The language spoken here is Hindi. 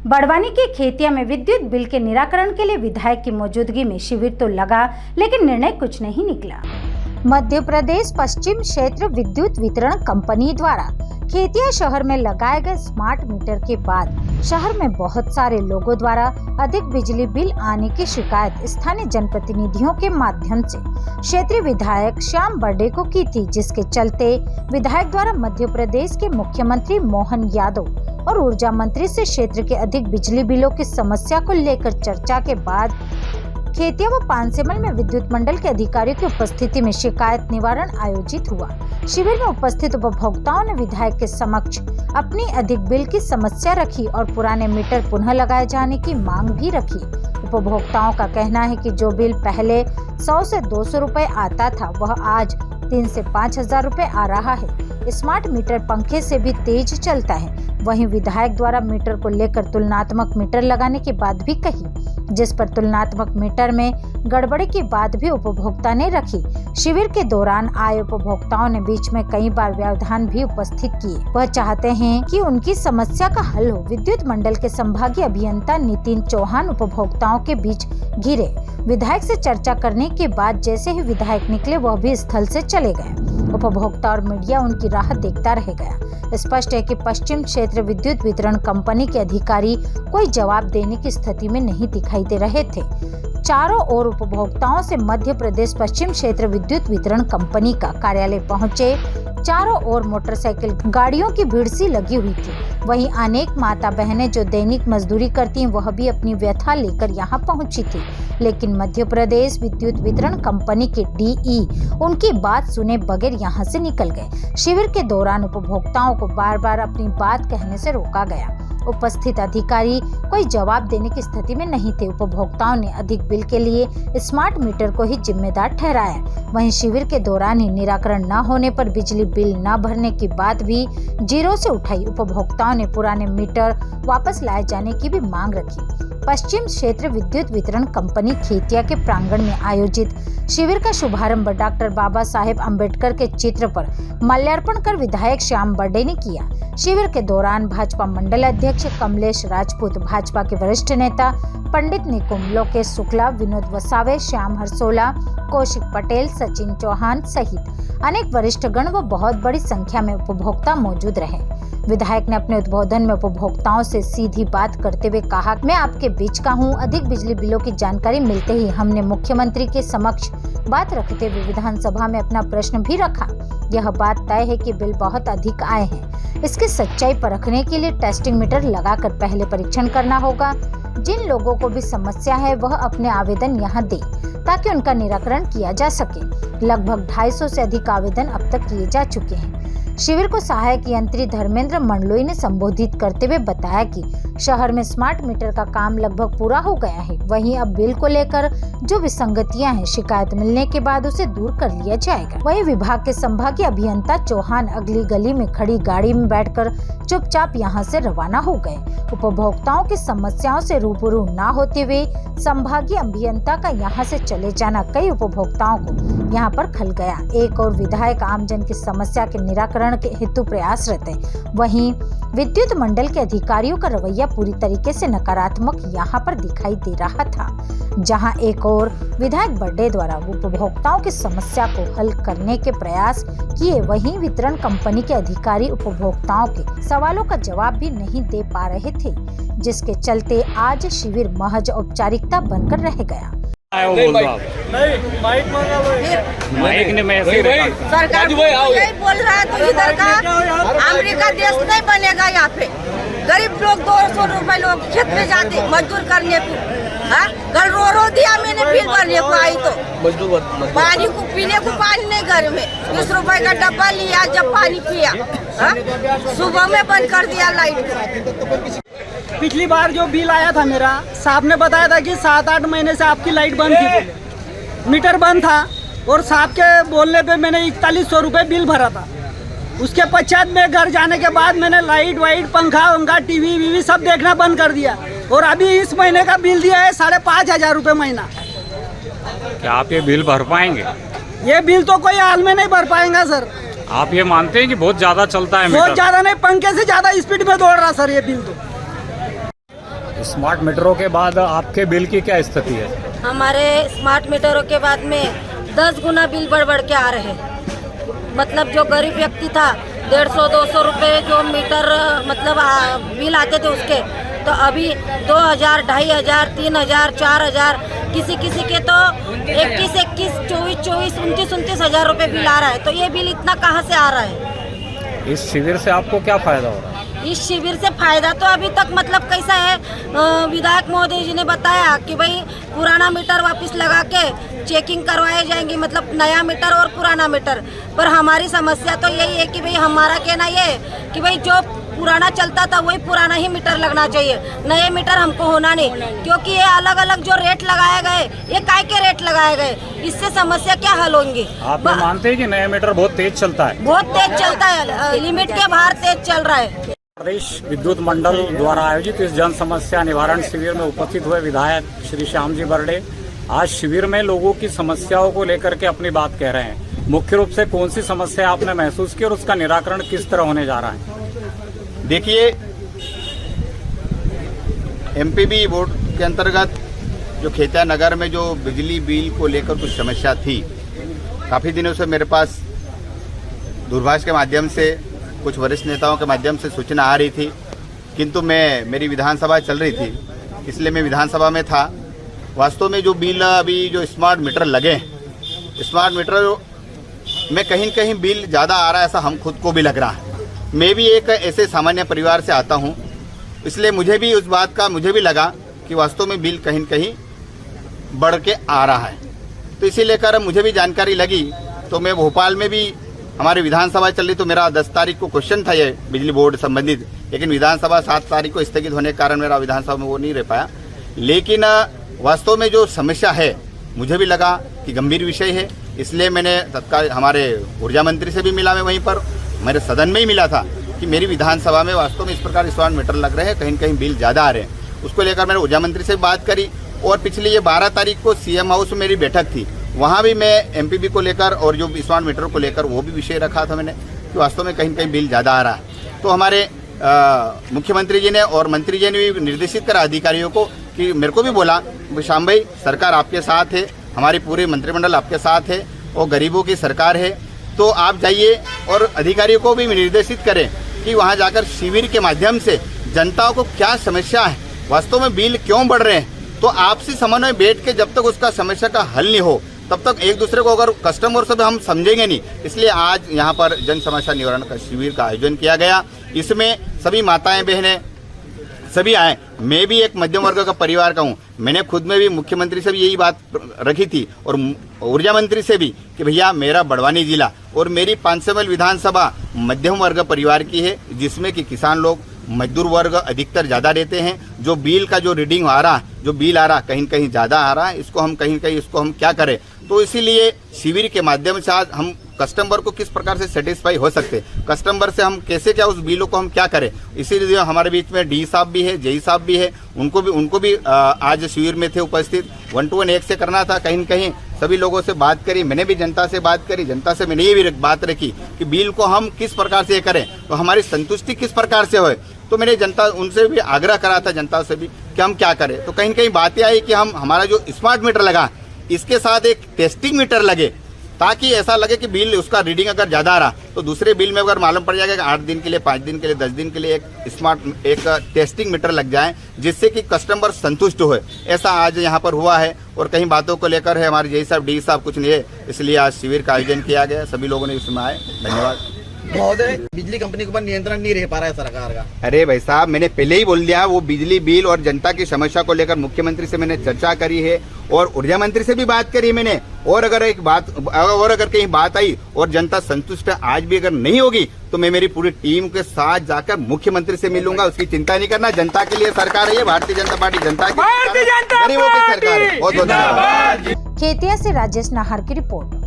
बड़वानी के खेतिया में विद्युत बिल के निराकरण के लिए विधायक की मौजूदगी में शिविर तो लगा, लेकिन निर्णय कुछ नहीं निकला। मध्य प्रदेश पश्चिम क्षेत्र विद्युत वितरण कंपनी द्वारा खेतिया शहर में लगाए गए स्मार्ट मीटर के बाद शहर में बहुत सारे लोगों द्वारा अधिक बिजली बिल आने की शिकायत स्थानीय जनप्रतिनिधियों के माध्यम से क्षेत्रीय विधायक श्याम बर्डे को की थी, जिसके चलते विधायक द्वारा मध्य प्रदेश के मुख्यमंत्री मोहन यादव और ऊर्जा मंत्री से क्षेत्र के अधिक बिजली बिलों की समस्या को लेकर चर्चा के बाद खेतिया व पानसेमल में विद्युत मंडल के अधिकारियों की उपस्थिति में शिकायत निवारण आयोजित हुआ। शिविर में उपस्थित उपभोक्ताओं ने विधायक के समक्ष अपनी अधिक बिल की समस्या रखी और पुराने मीटर पुनः लगाए जाने की मांग भी रखी। उपभोक्ताओं का कहना है कि जो बिल पहले 100 से 200 रुपए आता था, वह आज 3 से 5,000 रुपए आ रहा है। स्मार्ट मीटर पंखे से भी तेज चलता है। वहीं विधायक द्वारा मीटर को लेकर तुलनात्मक मीटर लगाने की बात भी कही, जिस पर तुलनात्मक मीटर में गड़बड़ी की बात भी उपभोक्ता ने रखी। शिविर के दौरान आए उपभोक्ताओं ने बीच में कई बार व्यवधान भी उपस्थित किए। वह चाहते हैं कि उनकी समस्या का हल हो। विद्युत मंडल के संभागीय अभियंता नितिन चौहान उपभोक्ताओं के बीच घिरे। विधायक से चर्चा करने के बाद जैसे ही विधायक निकले, वह भी स्थल से चले गए। उपभोक्ता और मीडिया उनकी राह देखता रह गया। स्पष्ट है कि पश्चिम क्षेत्र विद्युत वितरण कंपनी के अधिकारी कोई जवाब देने की स्थिति में नहीं दिखाई दे रहे थे। चारों ओर उपभोक्ताओं से मध्य प्रदेश पश्चिम क्षेत्र विद्युत वितरण कंपनी का कार्यालय पहुंचे। चारों ओर मोटरसाइकिल गाड़ियों की भीड़ सी लगी हुई थी। वहीं अनेक माता बहनें जो दैनिक मजदूरी करती हैं, वह भी अपनी व्यथा लेकर यहां पहुंची थी, लेकिन मध्य प्रदेश विद्युत वितरण कंपनी के डीई उनकी बात सुने बगैर यहां से निकल गए। शिविर के दौरान उपभोक्ताओं को बार बार अपनी बात कहने से रोका गया। उपस्थित अधिकारी कोई जवाब देने की स्थिति में नहीं थे। उपभोक्ताओं ने अधिक बिल के लिए स्मार्ट मीटर को ही जिम्मेदार ठहराया। वहीं शिविर के दौरान ही निराकरण न होने पर बिजली बिल न भरने की बात भी जीरो से उठाई। उपभोक्ताओं ने पुराने मीटर वापस लाए जाने की भी मांग रखी। पश्चिम क्षेत्र विद्युत वितरण कंपनी खेतिया के प्रांगण में आयोजित शिविर का शुभारंभ डॉक्टर बाबा साहेब अम्बेडकर के चित्र पर माल्यार्पण कर विधायक श्याम बर्डे ने किया। शिविर के दौरान भाजपा मंडल अध्यक्ष कमलेश राजपूत, भाजपा के वरिष्ठ नेता पंडित निकुम, लोकेश शुक्ला, विनोद वसावे, श्याम हरसोला, कौशिक पटेल, सचिन चौहान सहित अनेक वरिष्ठ गण व बहुत बड़ी संख्या में उपभोक्ता मौजूद रहे। विधायक ने अपने उद्बोधन में उपभोक्ताओं से सीधी बात करते हुए कहा, मैं आपके बीच का हूं। अधिक बिजली बिलों की जानकारी मिलते ही हमने मुख्यमंत्री के समक्ष बात रखते हुए विधानसभा में अपना प्रश्न भी रखा। यह बात तय है कि बिल बहुत अधिक आए हैं। इसकी सच्चाई परखने के लिए टेस्टिंग मीटर लगाकर पहले परीक्षण करना होगा। जिन लोगों को भी समस्या है, वह अपने आवेदन यहां दे ताकि उनका निराकरण किया जा सके। लगभग 250 से अधिक आवेदन अब तक किए जा चुके हैं। शिविर को सहायक यंत्री धर्मेंद्र मंडलोई ने संबोधित करते हुए बताया कि शहर में स्मार्ट मीटर का काम लगभग पूरा हो गया है। वहीं अब बिल को लेकर जो विसंगतियां हैं, शिकायत मिलने के बाद उसे दूर कर लिया जाएगा। वहीं विभाग के संभागीय अभियंता चौहान अगली गली में खड़ी गाड़ी में बैठकर चुपचाप यहां से रवाना हो गए। उपभोक्ताओं की समस्याओं से रूबरू न होते हुए संभागीय अभियंता का यहां से चले जाना कई उपभोक्ताओं को यहां पर खल गया। एक और विधायक आमजन की समस्या के निराकरण के हेतु प्रयासरत है। वहीं विद्युत मंडल के अधिकारियों का रवैया पूरी तरीके से नकारात्मक यहां पर दिखाई दे रहा था। जहां एक और विधायक बर्डे द्वारा उपभोक्ताओं की समस्या को हल करने के प्रयास किए, वहीं वितरण कंपनी के अधिकारी उपभोक्ताओं के सवालों का जवाब भी नहीं दे पा रहे थे, जिसके चलते आज शिविर महज औपचारिकता बनकर रह गया। नहीं माइक मांगा माइक ने मैं सरकार यही बोल रहा है, तो इधर का अमेरिका देश नहीं बनेगा। यहाँ पे गरीब लोग 200 रुपए लोग खेत में जाते मजदूर करने को, घर रो दिया मैंने बिल भरने को आई तो पानी को पीने को पानी नहीं, घर में 20 रुपए का डब्बा लिया, जब पानी पिया सुबह में बंद कर दिया लाइट। पिछली बार जो बिल आया था मेरा, साहब ने बताया था कि 7-8 महीने से आपकी लाइट बंद थी, मीटर बंद था, और साहब के बोलने पे मैंने 4100 रुपये बिल भरा था। उसके पश्चात में घर जाने के बाद मैंने लाइट वाइट पंखा वंखा टीवी वीवी सब देखना बंद कर दिया, और अभी इस महीने का बिल दिया है 5,500 रुपये महीना। क्या आप ये बिल भर पाएंगे? ये बिल तो कोई हाल में नहीं भर पाएंगा सर। आप ये मानते हैं कि बहुत ज्यादा चलता है? बहुत ज्यादा नहीं, पंखे से ज्यादा स्पीड में दौड़ रहा सर ये बिल तो। स्मार्ट मीटरों के बाद आपके बिल की क्या स्थिति है? हमारे स्मार्ट मीटरों के बाद में 10 गुना बिल बढ़ के आ रहे हैं। मतलब जो गरीब व्यक्ति था 150-200 रुपये जो मीटर मतलब बिल आते थे उसके, तो अभी 2000, 2500, 3000, 4000, किसी के तो 21, 24, 29 हजार रुपये बिल आ रहा है। तो ये बिल इतना कहाँ से आ रहा है? इस शिविर से आपको क्या फायदा हो रहा है? इस शिविर से फायदा तो अभी तक मतलब कैसा है, विधायक महोदय जी ने बताया कि भाई पुराना मीटर वापस लगा के चेकिंग करवाए जाएंगी, मतलब नया मीटर और पुराना मीटर। पर हमारी समस्या तो यही है कि भाई हमारा कहना ये है कि भाई जो पुराना चलता था वही पुराना ही मीटर लगना चाहिए, नए मीटर हमको होना नहीं। क्योंकि ये अलग अलग जो रेट लगाए गए, ये काय के रेट लगाए गए, इससे समस्या क्या हल होंगी? आप मानते हैं कि नया मीटर बहुत तेज चलता है? बहुत तेज चलता है, लिमिट के बाहर तेज चल रहा है। प्रदेश विद्युत मंडल द्वारा आयोजित इस जन समस्या निवारण शिविर में उपस्थित हुए विधायक श्री श्याम जी बरडे आज शिविर में लोगों की समस्याओं को लेकर के अपनी बात कह रहे हैं। मुख्य रूप से कौन सी समस्या आपने महसूस की और उसका निराकरण किस तरह होने जा रहा है? देखिए, एमपीबी बोर्ड के अंतर्गत जो खेतिया नगर में जो बिजली बिल को लेकर कुछ समस्या थी, काफ़ी दिनों से मेरे पास दूरभाष के माध्यम से कुछ वरिष्ठ नेताओं के माध्यम से सूचना आ रही थी, किंतु मेरी विधानसभा चल रही थी, इसलिए मैं विधानसभा में था। वास्तव में जो बिल अभी जो स्मार्ट मीटर लगे, स्मार्ट मीटर में कहीं कहीं बिल ज़्यादा आ रहा है, ऐसा हम खुद को भी लग रहा है। मैं भी एक ऐसे सामान्य परिवार से आता हूं, इसलिए मुझे भी उस बात का मुझे भी लगा कि वास्तव में बिल कहीं कहीं बढ़ के आ रहा है। तो इसी लेकर मुझे भी जानकारी लगी, तो मैं भोपाल में भी हमारी विधानसभा चल रही, तो मेरा 10 तारीख को क्वेश्चन था ये बिजली बोर्ड संबंधित, लेकिन विधानसभा 7 तारीख को स्थगित होने के कारण मेरा विधानसभा में वो नहीं रह पाया। लेकिन वास्तव में जो समस्या है मुझे भी लगा कि गंभीर विषय है, इसलिए मैंने तत्काल हमारे ऊर्जा मंत्री से भी मिला, मैं वहीं पर मेरे सदन में ही मिला था कि मेरी विधानसभा में वास्तव में इस प्रकार स्मार्ट मीटर लग रहे हैं, कहीं कहीं बिल ज़्यादा आ रहे हैं। उसको लेकर मैंने ऊर्जा मंत्री से बात करी, और पिछली ये 12 तारीख को सीएम हाउस में मेरी बैठक थी, वहाँ भी मैं एमपीबी को लेकर और जो स्मार्ट मीटर को लेकर वो भी विषय रखा था मैंने कि वास्तव में कहीं कहीं बिल ज़्यादा आ रहा है। तो हमारे मुख्यमंत्री जी ने और मंत्री जी ने भी निर्देशित करा अधिकारियों को कि मेरे को भी बोला, श्याम भाई सरकार आपके साथ है, हमारी पूरे मंत्रिमंडल आपके साथ है और गरीबों की सरकार है, तो आप जाइए और अधिकारियों को भी निर्देशित करें कि वहाँ जाकर शिविर के माध्यम से जनता को क्या समस्या है, वास्तव में बिल क्यों बढ़ रहे हैं, तो आपसी समन्वय बैठ के जब तक उसका समस्या का हल नहीं हो तब तक एक दूसरे को अगर कस्टमर से भी हम समझेंगे नहीं। इसलिए आज यहाँ पर जन समस्या निवारण का शिविर का आयोजन किया गया। इसमें सभी माताएं बहनें सभी आए। मैं भी एक मध्यम वर्ग का परिवार का हूँ, मैंने खुद में भी मुख्यमंत्री से भी यही बात रखी थी और ऊर्जा मंत्री से भी कि भैया मेरा बड़वानी जिला और मेरी 500 मील विधानसभा मध्यम वर्ग परिवार की है, जिसमें कि किसान लोग मजदूर वर्ग अधिकतर ज़्यादा रहते हैं। जो बिल का जो रीडिंग आ रहा, जो बिल आ रहा कहीं कहीं ज़्यादा आ रहा है, इसको हम कहीं कहीं इसको हम क्या करें। तो इसीलिए शिविर के माध्यम से आज हम कस्टमर को किस प्रकार से सेटिस्फाई हो सकते, कस्टमर से हम कैसे क्या उस बिलों को हम क्या करें। इसीलिए हमारे बीच में डी साहब भी है, जेई साहब भी है, उनको भी आज शिविर में थे उपस्थित। 1-to-1 एक से करना था, कहीं कहीं सभी लोगों से बात करी, मैंने भी जनता से बात करी, जनता से मैंने ये भी बात रखी कि बिल को हम किस प्रकार से करें तो हमारी संतुष्टि किस प्रकार से होए। तो मैंने जनता उनसे भी आग्रह करा था, जनता से भी कि हम क्या करें। तो कहीं कहीं बातें आई कि हम हमारा जो स्मार्ट मीटर लगा इसके साथ एक टेस्टिंग मीटर लगे, ताकि ऐसा लगे कि बिल उसका रीडिंग अगर ज़्यादा आ रहा तो दूसरे बिल में अगर मालूम पड़ जाएगा कि 8 दिन के लिए, 5 दिन के लिए, 10 दिन के लिए एक टेस्टिंग मीटर लग जाए, जिससे कि कस्टमर संतुष्ट हो। ऐसा आज यहाँ पर हुआ है और कहीं बातों को लेकर है हमारे जेई साहब डी साहब कुछ नहीं है, इसलिए आज शिविर का आयोजन किया गया। सभी लोगों ने इसमें आए, धन्यवाद। महोदय, बिजली कंपनी के ऊपर नियंत्रण नहीं रह पा रहा है सरकार का। अरे भाई साहब, मैंने पहले ही बोल दिया, वो बिजली बिल और जनता की समस्या को लेकर मुख्यमंत्री से मैंने चर्चा करी है और ऊर्जा मंत्री से भी बात करी मैंने। और अगर कहीं बात आई और जनता संतुष्ट आज भी अगर नहीं होगी तो मैं मेरी पूरी टीम के साथ जाकर मुख्यमंत्री से मिलूंगा। उसकी चिंता नहीं करना, जनता के लिए सरकार है ये, भारतीय जनता पार्टी जनता की गरीबों की सरकार है। बहुत बहुत धन्यवाद। खेतिया से राजेश नाहर की रिपोर्ट।